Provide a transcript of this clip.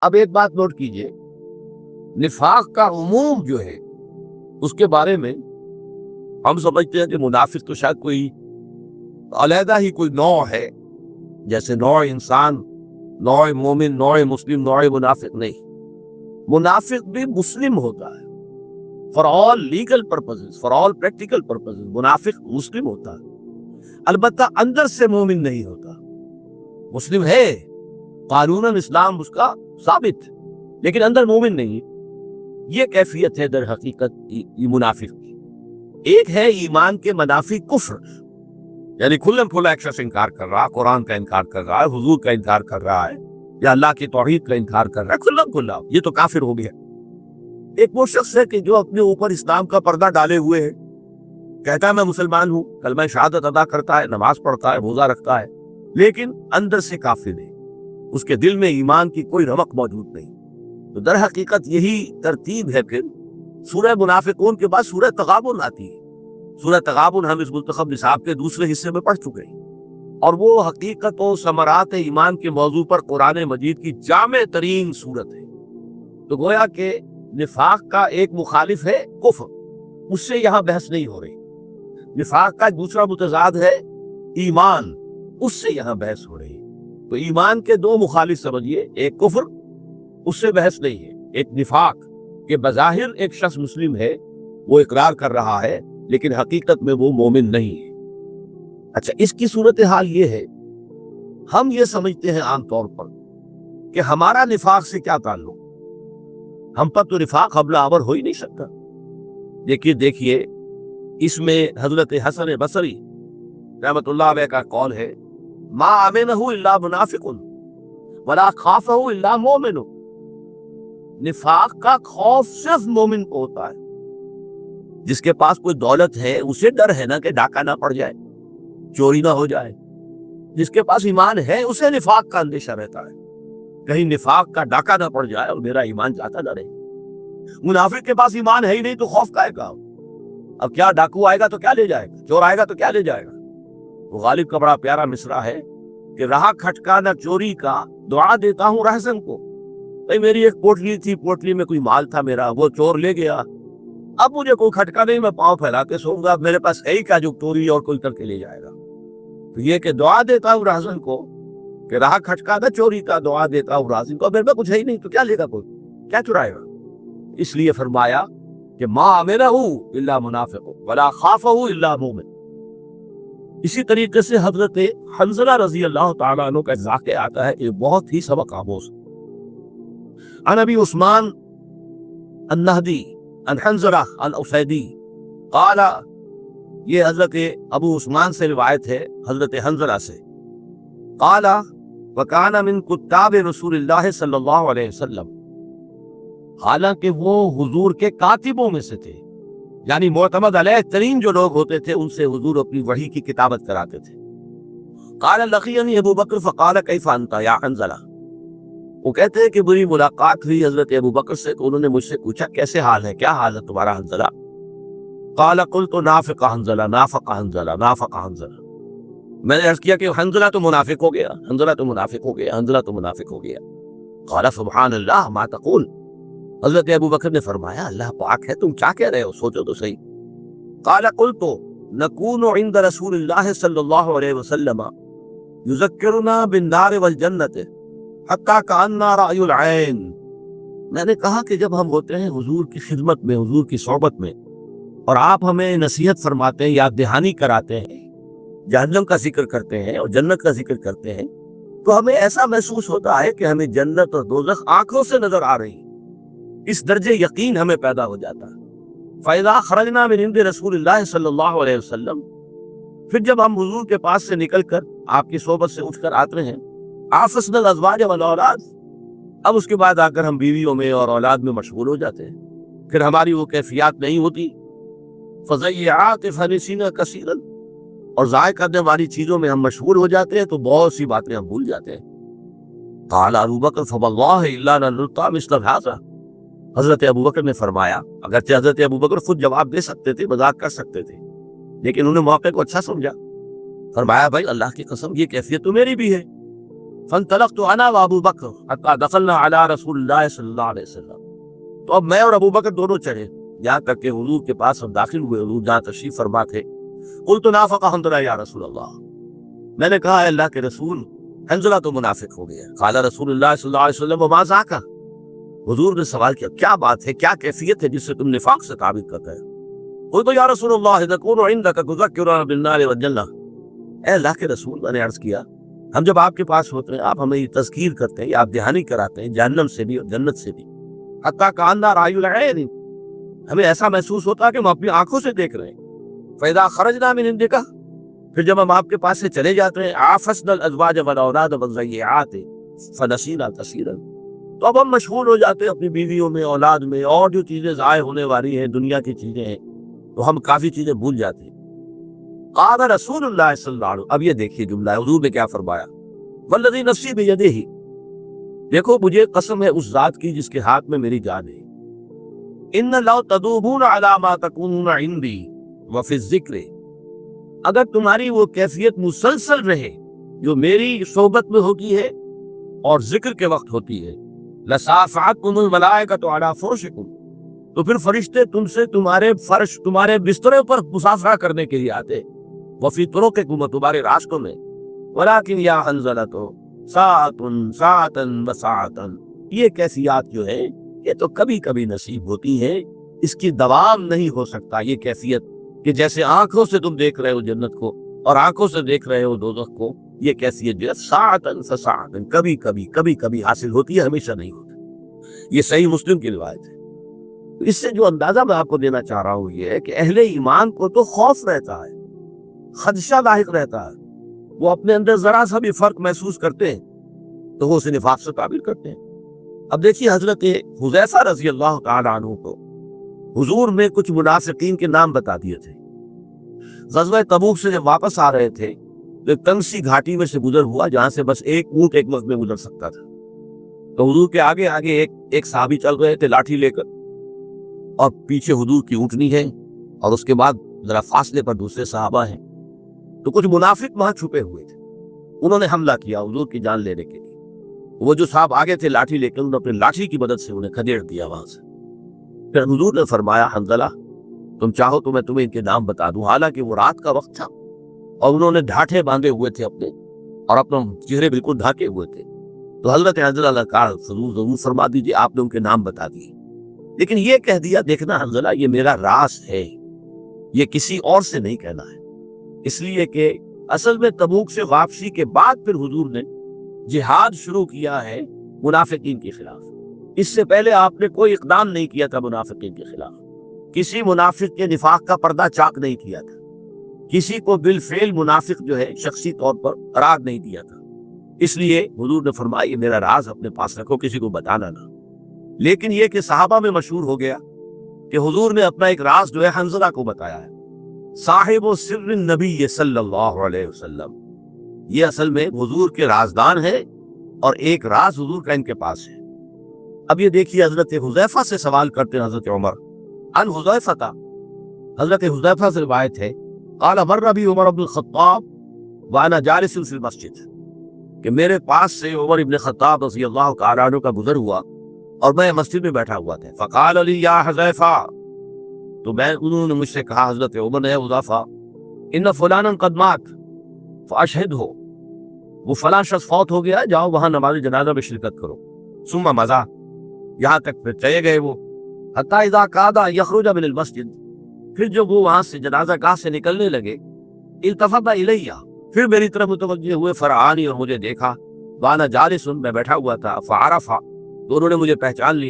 اب ایک بات نوٹ کیجئے، نفاق کا عموم جو ہے اس کے بارے میں ہم سمجھتے ہیں کہ منافق تو شاید کوئی علیحدہ ہی کوئی نوع ہے، جیسے نوع انسان، نوع مومن، نوع مسلم، نوع منافق نہیں۔ منافق بھی مسلم ہوتا ہے for all legal purposes, for all practical purposes, منافق مسلم ہوتا ہے، البتہ اندر سے مومن نہیں ہوتا۔ مسلم ہے، قانوناً اسلام اس کا ثابت، لیکن اندر مومن نہیں۔ یہ کیفیت ہے در حقیقت منافق کی۔ ایک ہے ایمان کے منافی کفر، یعنی کھلم کھلا ایک شخص انکار کر رہا، قرآن کا انکار کر رہا ہے، حضور کا انکار کر رہا ہے، یا اللہ کی توحید کا انکار کر رہا ہے، کھلم کھلا، یہ تو کافر ہو گیا۔ ایک وہ شخص ہے کہ جو اپنے اوپر اسلام کا پردہ ڈالے ہوئے ہے، کہتا ہے میں مسلمان ہوں، کلمہ شہادت ادا کرتا ہے، نماز پڑھتا ہے، روزہ رکھتا ہے، لیکن اندر سے کافر ہے، اس کے دل میں ایمان کی کوئی رمق موجود نہیں۔ تو در حقیقت یہی ترتیب ہے۔ پھر سورہ منافقون کے بعد سورہ تغابن آتی ہے۔ سورہ تغابن ہم اس منتخب نصاب کے دوسرے حصے میں پڑھ چکے ہیں، اور وہ حقیقت و ثمرات ایمان کے موضوع پر قرآن مجید کی جامع ترین صورت ہے۔ تو گویا کہ نفاق کا ایک مخالف ہے کفر، اس سے یہاں بحث نہیں ہو رہی۔ نفاق کا دوسرا متضاد ہے ایمان، اس سے یہاں بحث ہو رہی ہے۔ تو ایمان کے دو مخالف سمجھیے، ایک کفر، اس سے بحث نہیں ہے، ایک نفاق کہ بظاہر ایک شخص مسلم ہے، وہ اقرار کر رہا ہے، لیکن حقیقت میں وہ مومن نہیں ہے۔ اچھا، اس کی صورتحال یہ ہے، ہم یہ سمجھتے ہیں عام طور پر کہ ہمارا نفاق سے کیا تعلق، ہم پر تو نفاق حملہ آور ہو ہی نہیں سکتا۔ دیکھیے اس میں حضرت حسن بصری رحمت اللہ علیہ کا قول ہے، ما آمنہ الا منافق ولا خافہ الا مومن۔ نفاق کا خوف صرف مومن کو ہوتا ہے۔ جس کے پاس کوئی دولت ہے اسے ڈر ہے نا کہ ڈاکہ نہ پڑ جائے، چوری نہ ہو جائے۔ جس کے پاس ایمان ہے اسے نفاق کا اندیشہ رہتا ہے، کہیں نفاق کا ڈاکہ نہ پڑ جائے اور میرا ایمان جاتا نہ رہے۔ منافق کے پاس ایمان ہے ہی نہیں تو خوف کائے گا؟ اب کیا ڈاکو آئے گا تو کیا لے جائے گا، چور آئے گا تو کیا لے جائے گا؟ وہ غالب کا بڑا پیارا مصرع ہے کہ رہا کھٹکا نہ چوری کا، دعا دیتا ہوں رہزن کو۔ بھئی میری ایک پوٹلی تھی، پوٹلی میں کوئی مال تھا میرا، وہ چور لے گیا، اب مجھے کوئی کھٹکا نہیں، میں پاؤں پھیلا کے سوؤں گا، میرے پاس ہے ہی کیا جو چوری اور کوئی کر کے لے جائے گا۔ تو یہ کہ دعا دیتا ہوں رہزن کو، کہ رہا کھٹکا نہ چوری کا، دعا دیتا ہوں رہزن کو، میرے پاس کچھ ہے ہی نہیں تو کیا لے گا، کوئی کیا چرائے گا؟ اس لیے فرمایا کہ ما آمنہ الا منافق ولا خافہ الا مومن۔ اسی طریقے سے حضرت حنظلہ رضی اللہ تعالیٰ عنہ کا واقعہ آتا ہے کہ بہت ہی سبق آموز۔ عن ابی عثمان النہدی عن حنظلہ الاسیدی قال، یہ حضرت ابو عثمان سے روایت ہے، حضرت حنظلہ سے، قال وکان من کتاب رسول اللہ صلی اللہ علیہ وسلم، حالانکہ وہ حضور کے کاتبوں میں سے تھے، یعنی معتمد علیہ ترین جو لوگ ہوتے تھے ان سے حضور اپنی وحی کی کتابت کراتے تھے۔ قال لقینی ابو بکر فقال کیف انت یا حنظلہ، وہ کہتے ہیں کہ میری ملاقات ہوئی حضرت ابو بکر سے تو انہوں نے مجھ سے پوچھا کیسے حال ہے، کیا حال ہے تمہارا حنظلہ؟ قال قلت نافق حنظلہ نافق حنظلہ نافق حنظلہ، میں نے عرض کیا کہ حنظلہ تو منافق ہو گیا، حنظلہ تو منافق ہو گیا، حنظلہ تو منافق ہو گیا۔ قال سبحان اللہ ما تقول، حضرت ابو بکر نے فرمایا اللہ پاک ہے، تم کیا کہہ رہے ہو، سوچو تو صحیح۔ قال قلت نکون عند رسول اللہ صلی اللہ علیہ وسلم یذکرنا بالنار والجنت حتی کأننا رأی العین، میں نے کہا کہ جب ہم ہوتے ہیں حضور کی خدمت میں، حضور کی صحبت میں، اور آپ ہمیں نصیحت فرماتے ہیں، یاد دہانی کراتے ہیں، جہنم کا ذکر کرتے ہیں اور جنت کا ذکر کرتے ہیں، تو ہمیں ایسا محسوس ہوتا ہے کہ ہمیں جنت اور دوزخ آنکھوں سے نظر آ رہی ہیں، اس درجے یقین ہمیں پیدا ہو جاتا ہے۔ فَإِذَا خَرَجْنَا مِنْ عِنْدِ رَسُولِ اللَّهِ صلی اللہ علیہ وسلم، پھر جب ہم حضور کے پاس سے نکل کر آپ کی صحبت سے اٹھ کر آتے ہیں، عَافَسْنَا الْأَزْوَاجَ وَالْأَوْلَادَ، اب اس کے بعد آ کر ہم بیویوں میں اور اولاد میں مشغول ہو جاتے ہیں، پھر ہماری وہ کیفیات نہیں ہوتی۔ فَضَيِّعَاتِ فَنِسِينَ كَثِيرًا، اور ضائع کرنے والی چیزوں میں ہم مشغول ہو جاتے ہیں تو بہت سی باتیں ہم بھول جاتے ہیں۔ قال ابو بکر فواللہ الا نلقى مثل هذا، حضرت ابو بکر نے فرمایا، اگرچہ حضرت ابو بکر خود جواب دے سکتے تھے، مذاق کر سکتے تھے، لیکن انہوں نے موقع کو اچھا سمجھا، فرمایا بھائی اللہ کی قسم یہ کیفیت تو میری بھی ہے۔ فانطلقت انا وابو بکر حتی دخلنا علی رسول اللہ صلی اللہ علیہ وسلم، تو اب میں اور ابو بکر دونوں چڑھے یہاں تک کہ حضور کے پاس ہم داخل ہوئے، حضور جہاں تشریف فرما تھے۔ قلت نافق حنظلہ یا رسول اللہ، میں نے کہا اے اللہ کے رسول حنظلہ تو منافق ہو گیا۔ قال رسول اللہ صلی اللہ علیہ وسلم وما ذاک، حضور نے سوال کیا کیا بات ہے، کیا کیفیت ہے جس سے تم نفاق سے ثابت کرتے ہیں؟ قلت یا رسول اللہ نکون عندک تذکرنا بالنار والجنہ، اے اللہ کے رسول میں نے عرض کیا ہم جب آپ کے پاس ہوتے ہیں آپ ہمیں یہ تذکیر کرتے ہیں، یا آپ دہانی کراتے ہیں جہنم سے بھی اور جنت سے بھی، حتیٰ کأننا رأی العین، ہمیں ایسا محسوس ہوتا ہے کہ ہم اپنی آنکھوں سے دیکھ رہے ہیں۔ فإذا خرجنا من عندک، پھر جب ہم آپ کے پاس سے چلے جاتے ہیں، عافسنا الازواج والاولاد والضیعات فنسینا کثیرا، تو اب ہم مشغول ہو جاتے ہیں اپنی بیویوں میں، اولاد میں، اور جو چیزیں ضائع ہونے والی ہیں دنیا کی چیزیں ہیں، تو ہم کافی چیزیں بھول جاتے ہیں۔ قال رسول اللہ صلی اللہ علیہ وسلم، اب یہ دیکھیے جملہ حضور نے کیا فرمایا، والذی نفسی بیدہ، دیکھو مجھے قسم ہے اس ذات کی جس کے ہاتھ میں میری جان ہے، ان لو تدومون علی ما تکونون عندی وفی الذکر، اگر تمہاری وہ کیفیت مسلسل رہے جو میری صحبت میں ہوتی ہے اور ذکر کے وقت ہوتی ہے، لصافحتکم الملائکۃ علی فرشکم، تو پھر فرشتے تم سے تمہارے فرش، تمہارے بستروں پر مسافرہ کرنے کے لیے آتے، وفی طرقکم، تمہارے راستوں میں، ولکن یا حنظلۃ ساعۃ وساعۃ، یہ کیفیات جو ہے یہ تو کبھی کبھی نصیب ہوتی ہے، اس کی دوام نہیں ہو سکتا یہ کیفیت کہ جیسے آنکھوں سے تم دیکھ رہے ہو جنت کو اور آنکھوں سے دیکھ رہے ہو دوزخ کو، یہ کیفیت جو ہے ساعۃ فساعۃ، کبھی کبھی حاصل ہوتی ہے، ہمیشہ نہیں ہوتی۔ یہ صحیح مسلم کی روایت ہے۔ تو اس سے جو اندازہ میں آپ کو دینا چاہ رہا ہوں یہ ہے کہ اہل ایمان کو تو خوف رہتا ہے، خدشہ لاحق رہتا ہے، وہ اپنے اندر ذرا سا بھی فرق محسوس کرتے ہیں تو وہ اسے نفاق سے تعبیر کرتے ہیں۔ اب دیکھیے حضرت حذیفہ رضی اللہ تعالی عنہ کو حضور نے کچھ منافقین کے نام بتا دیے تھے۔ غزوہ تبوک سے جب واپس آ رہے تھے تو ایک تنگ سی گھاٹی میں سے گزر ہوا جہاں سے بس ایک اونٹ ایک وقت میں گزر سکتا تھا، تو حضور کے آگے آگے ایک صحابی چل رہے تھے لاٹھی لے کر، اور پیچھے حضور کی اونٹنی ہے، اور اس کے بعد ذرا فاصلے پر دوسرے صحابہ ہیں۔ تو کچھ منافق وہاں چھپے ہوئے تھے، انہوں نے حملہ کیا حضور کی جان لینے کے لیے۔ وہ جو صاحب آگے تھے لاٹھی لے کر، انہوں نے اپنی لاٹھی کی مدد سے انہیں کھدیڑ دیا وہاں سے۔ پھر حضور نے فرمایا حنظلہ تم چاہو تو میں تمہیں ان کے نام بتا دوں، حالانکہ وہ رات کا وقت تھا اور انہوں نے ڈھاٹھے باندھے ہوئے تھے اپنے، اور اپنا چہرے بالکل ڈھاکے ہوئے تھے۔ تو حضرت حنظلہ نے کہا ضرور فرما دیجیے، آپ نے ان کے نام بتا دیے، لیکن یہ کہہ دیا دیکھنا حنظلہ یہ میرا راز ہے، یہ کسی اور سے نہیں کہنا ہے، اس لیے کہ اصل میں تبوک سے واپسی کے بعد پھر حضور نے جہاد شروع کیا ہے منافقین کے خلاف۔ اس سے پہلے آپ نے کوئی اقدام نہیں کیا تھا منافقین کے خلاف، کسی منافق کے نفاق کا پردہ چاک نہیں کیا تھا، کسی کو بالفعل منافق جو ہے شخصی طور پر قرار نہیں دیا تھا۔ اس لیے حضور نے فرمایا یہ میرا راز اپنے پاس رکھو، کسی کو بتانا نہ۔ لیکن یہ کہ صحابہ میں مشہور ہو گیا کہ حضور نے اپنا ایک راز جو ہے حنظلہ کو بتایا ہے، صاحب و سر النبی صلی اللہ علیہ وسلم، یہ اصل میں حضور کے رازدان ہے اور ایک راز حضور کا ان کے پاس ہے۔ اب یہ دیکھیے حضرت حذیفہ سے سوال کرتے ہیں حضرت عمر ان حذیفہ، حضرت حذیفہ سے روایت ہے قال مر بی عمر بن الخطاب وانا جالس فی المسجد، کہ میرے پاس سے عمر بن خطاب رضی اللہ تعالیٰ عنہ کا گزر ہوا اور میں مسجد میں بیٹھا ہوا تھا۔ فقال لی یا حذیفہ، تو انہوں نے مجھ سے کہا حضرت عمر نے حذیفہ ان فلانا قد مات فاشہدہ، وہ فلاں شخص فوت ہو گیا، جاؤ وہاں نماز جنازہ میں شرکت کرو۔ ثم مضى، یہاں تک پھر چلے گئے وہ، حتی اذا کاد یخرج من المسجد، پھر جب وہ وہاں سے جنازہ گاہ سے نکلنے لگے، التفت الیہ، پھر میری طرف متوجہ ہوئے، فرعانی، اور مجھے دیکھا، وانا جالس، میں بیٹھا ہوا تھا، فعرف، تو انہوں نے مجھے پہچان لیا۔